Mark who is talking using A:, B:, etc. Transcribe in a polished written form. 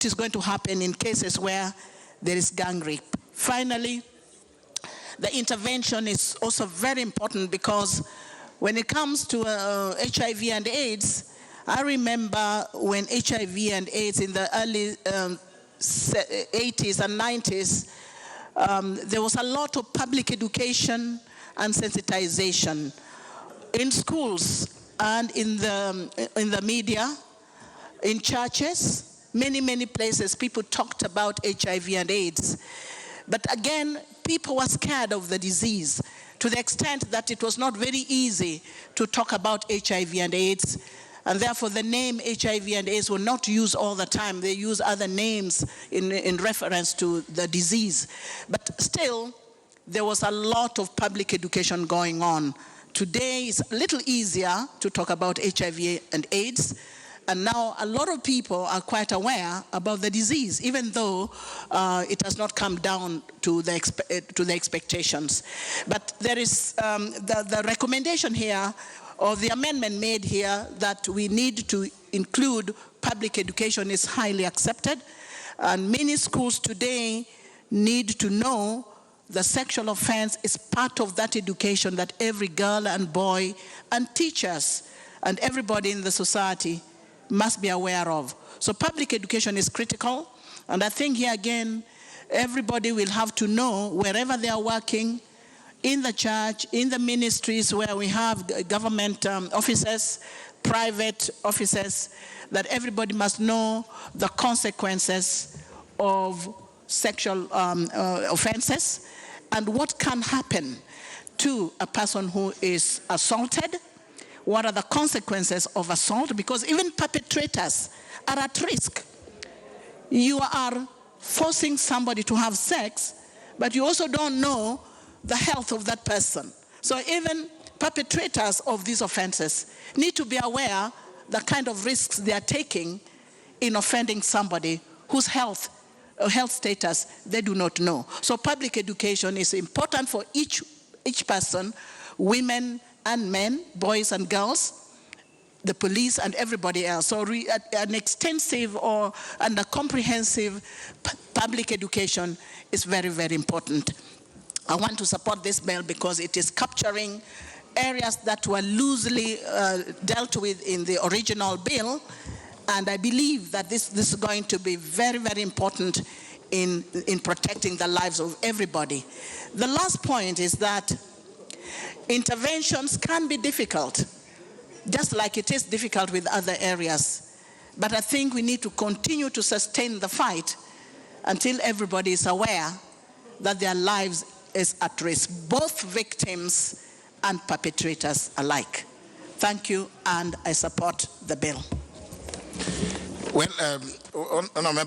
A: is going to happen in cases where there is gang rape. Finally, the intervention is also very important, because when it comes to HIV and AIDS, I remember when HIV and AIDS in the early 80s and 90s, there was a lot of public education and sensitization in schools and in the media, in churches, many places. People talked about HIV and AIDS. But again, people were scared of the disease, to the extent that it was not very easy to talk about HIV and AIDS. And therefore, the name HIV and AIDS were not used all the time. They use other names in reference to the disease. But still, there was a lot of public education going on. Today, it's a little easier to talk about HIV and AIDS. And now a lot of people are quite aware about the disease, even though it has not come down to the expectations. But there is the recommendation here, or the amendment made here, that we need to include public education is highly accepted. And many schools today need to know the sexual offense is part of that education that every girl and boy and teachers and everybody in the society must be aware of. So public education is critical, and I think here again, everybody will have to know, wherever they are working, in the church, in the ministries where we have government offices, private offices, that everybody must know the consequences of sexual offenses and what can happen to a person who is assaulted. What are the consequences of assault? Because even perpetrators are at risk. You are forcing somebody to have sex, but you also don't know the health of that person. So even perpetrators of these offenses need to be aware the kind of risks they are taking in offending somebody whose health status they do not know. So public education is important for each person, women and men, boys and girls, the police and everybody else. So an extensive and a comprehensive public education is very, very important. I want to support this bill because it is capturing areas that were loosely dealt with in the original bill, and I believe that this is going to be very, very important in protecting the lives of everybody. The last point is that interventions can be difficult, just like it is difficult with other areas. But I think we need to continue to sustain the fight until everybody is aware that their lives is at risk, both victims and perpetrators alike. Thank you, and I support the bill.
B: Well,